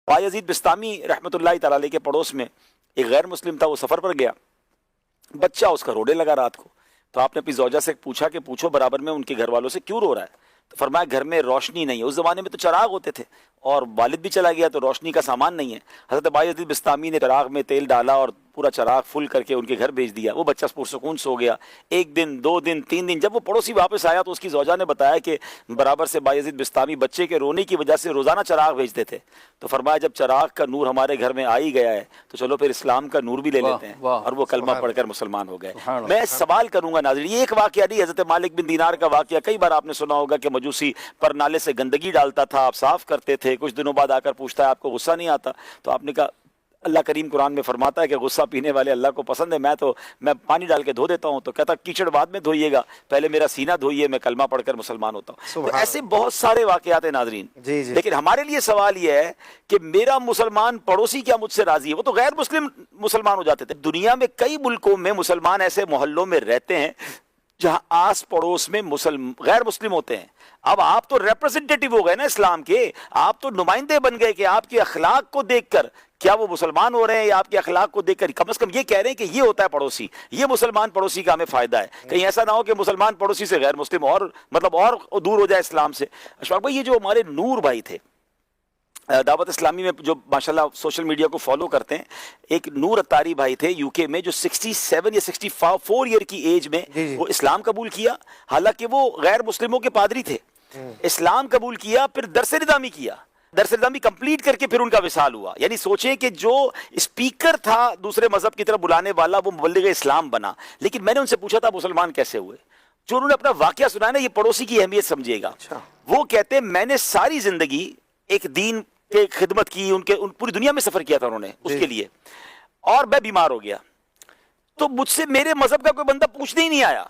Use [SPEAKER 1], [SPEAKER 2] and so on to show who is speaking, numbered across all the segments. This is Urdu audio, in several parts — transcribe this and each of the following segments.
[SPEAKER 1] بایزید بستامی رحمۃ اللہ تعالی علیہ کے پڑوس میں ایک غیر مسلم تھا، وہ سفر پر گیا، بچہ اس کا رونے لگا رات کو، تو آپ نے اپنی زوجہ سے پوچھا کہ پوچھو برابر میں ان کے گھر والوں سے کیوں رو رہا ہے، تو فرمایا گھر میں روشنی نہیں ہے، اس زمانے میں تو چراغ ہوتے تھے اور والد بھی چلا گیا تو روشنی کا سامان نہیں ہے۔ حضرت بایزید بستامی نے چراغ میں تیل ڈالا اور پورا چراغ فل کر کے ان کے گھر بھیج دیا، وہ بچہ پرسکون سو گیا۔ ایک دن، 2 دن، 3 دن، جب وہ پڑوسی واپس آیا تو اس کی زوجہ نے بتایا کہ برابر سے بایزید بستامی بچے کے رونے کی وجہ سے روزانہ چراغ بھیجتے تھے، تو فرمایا جب چراغ کا نور ہمارے گھر میں آ ہی گیا ہے تو چلو پھر اسلام کا نور بھی لے لیتے ہیں، اور وہ کلمہ پڑھ کر مسلمان ہو گئے۔ میں سوال کروں گا ناظرین، یہ ایک واقعہ نہیں، حضرت مالک بن دینار کا واقعہ کئی بار آپ نے سنا ہوگا کہ مجوسی پر نالے سے گندگی ڈالتا تھا، آپ صاف کرتے تھے، کچھ دنوں بعد آ کر پوچھتا ہے آپ کو غصہ نہیں آتا، تو آپ نے کہا اللہ کریم قرآن میں فرماتا ہے کہ غصہ پینے والے اللہ کو پسند ہے، میں پانی ڈال کے دھو دیتا ہوں، تو کہتا کیچڑ بعد میں دھوئیے گا، پہلے میرا سینہ دھوئیے، میں کلمہ پڑھ کر مسلمان ہوتا ہوں۔ تو ایسے بہت سارے واقعات ہیں ناظرین، لیکن ہمارے لیے سوال یہ ہے کہ میرا مسلمان پڑوسی کیا مجھ سے راضی ہے؟ وہ تو غیر مسلم مسلمان ہو جاتے تھے۔ دنیا میں کئی ملکوں میں مسلمان ایسے محلوں میں رہتے ہیں جہاں آس پڑوس میں غیر مسلم ہوتے ہیں۔ اب آپ تو ریپرزنٹیٹیو ہو گئے نا اسلام کے، آپ تو نمائندے بن گئے کہ آپ کے اخلاق کو دیکھ کر کیا وہ مسلمان ہو رہے ہیں یا آپ کے اخلاق کو دیکھ کر کم از کم یہ کہہ رہے ہیں کہ یہ ہوتا ہے پڑوسی، یہ مسلمان پڑوسی کا ہمیں فائدہ ہے۔ کہیں ایسا نہ ہو کہ مسلمان پڑوسی سے غیر مسلم اور دور ہو جائے اسلام سے۔ اشفاق بھائی، یہ جو ہمارے نور بھائی تھے دعوت اسلامی میں، جو ماشاءاللہ سوشل میڈیا کو فالو کرتے ہیں، ایک نور اتاری بھائی تھے یو کے میں، جو 67 یا 64 ایئر کی ایج میں وہ اسلام قبول کیا، حالانکہ وہ غیر مسلموں کے پادری تھے۔ اسلام قبول کیا، پھر درس نظامی کیا، درس نظامی کمپلیٹ کر کے پھر ان کا وصال ہوا۔ یعنی سوچیں کہ جو اسپیکر تھا دوسرے مذہب کی طرف بلانے والا، وہ مبلغ اسلام بنا۔ لیکن میں نے ان سے پوچھا تھا مسلمان کیسے ہوئے؟ جو انہوں نے اپنا واقعہ سنایا نا، یہ پڑوسی کی اہمیت سمجھیے گا۔ وہ کہتے ہیں میں نے ساری زندگی ایک دین کے خدمت کی، پوری دنیا میں سفر کیا تھا انہوں نے اس کے لیے، اور میں بیمار ہو گیا تو مجھ سے میرے مذہب کا کوئی بندہ پوچھنے ہی نہیں آیا،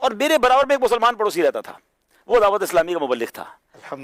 [SPEAKER 1] اور میرے برابر میں ایک مسلمان پڑوسی رہتا تھا، وہ دعوت اسلامی کا مبلغ تھا۔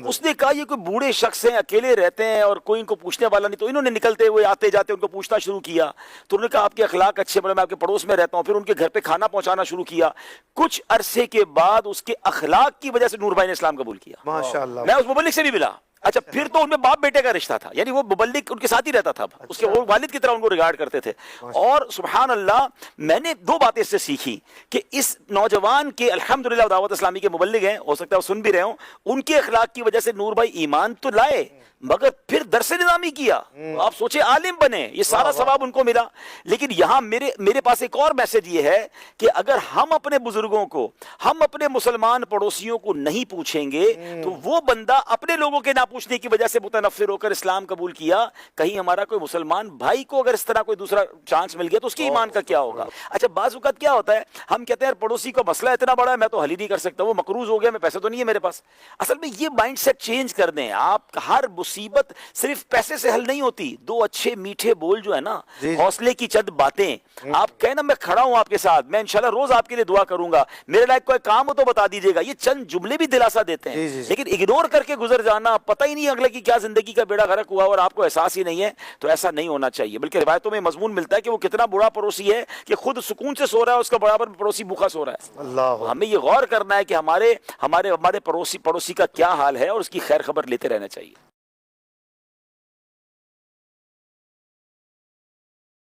[SPEAKER 1] اس نے کہا یہ کوئی بوڑھے شخص ہیں، اکیلے رہتے ہیں اور کوئی ان کو پوچھنے والا نہیں، تو انہوں نے نکلتے ہوئے آتے جاتے ان کو پوچھنا شروع کیا۔ تو انہوں نے کہا آپ کے اخلاق اچھے، میں آپ کے پڑوس میں رہتا ہوں، پھر ان کے گھر پہ کھانا پہنچانا شروع کیا۔ کچھ عرصے کے بعد اس کے اخلاق کی وجہ سے نور بھائی نے اسلام قبول کیا۔ ماشاءاللہ، میں اس مبلغ سے بھی ملا۔ اچھا، پھر تو ان میں باپ بیٹے کا رشتہ تھا، یعنی وہ مبلغ ان کے ساتھ ہی رہتا تھا، اس کے والد کی طرح ان کو ریگارڈ کرتے تھے۔ اور سبحان اللہ، میں نے 2 باتیں اس سے سیکھی کہ اس نوجوان کے الحمدللہ دعوت اسلامی کے مبلغ ہیں، ہو سکتا ہے وہ سن بھی رہے ہوں، ان کے اخلاق کی وجہ سے نور بھائی ایمان تو لائے مگر پھر درس نظامی کیا۔ آپ سوچیں عالم بنے، یہ سارا ثواب ان کو ملا۔ لیکن یہاں میرے پاس ایک اور میسج یہ ہے کہ اگر ہم اپنے بزرگوں کو، ہم اپنے مسلمان پڑوسیوں کو نہیں پوچھیں گے تو وہ بندہ اپنے لوگوں کے نہ پوچھنے کی وجہ سے متنفر ہو کر اسلام قبول کیا، کہیں ہمارا کوئی مسلمان بھائی کو اگر اس طرح کوئی دوسرا چانس مل گیا تو اس کے ایمان کا کیا ہوگا؟ اچھا، بعض اوقات کیا ہوتا ہے، ہم کہتے ہیں پڑوسی کا مسئلہ اتنا بڑا ہے میں تو حل ہی نہیں کر سکتا، وہ مقروض ہو گیا، میں پیسے تو نہیں ہے میرے پاس۔ اصل میں یہ مائنڈ سیٹ چینج کر دیں آپ۔ ہر مصیبت صرف پیسے سے حل نہیں ہوتی، 2 اچھے میٹھے بول جو ہے نا، حوصلے کی چند باتیں، آپ کہنا میں کھڑا ہوں آپ کے ساتھ، میں انشاءاللہ روز آپ کے لیے دعا کروں گا، میرے لائق کوئی کام ہو تو بتا دیجیے گا، یہ چند جملے بھی دلاسا دیتے ہیں۔ لیکن اگنور کر کے گزر جانا، پتہ ہی نہیں اگلے کی کیا زندگی کا بیڑا غرق ہوا اور آپ کو احساس ہی نہیں ہے، تو ایسا نہیں ہونا چاہیے۔ بلکہ روایتوں میں مضمون ملتا ہے کہ وہ کتنا برا پڑوسی ہے کہ خود سکون سے سو رہا ہے، اس کا برابر پڑوسی بھوکا سو رہا ہے۔ ہمیں یہ غور کرنا ہے کہ ہمارے پڑوسی کا کیا حال ہے اور اس کی خیر خبر لیتے رہنا چاہیے۔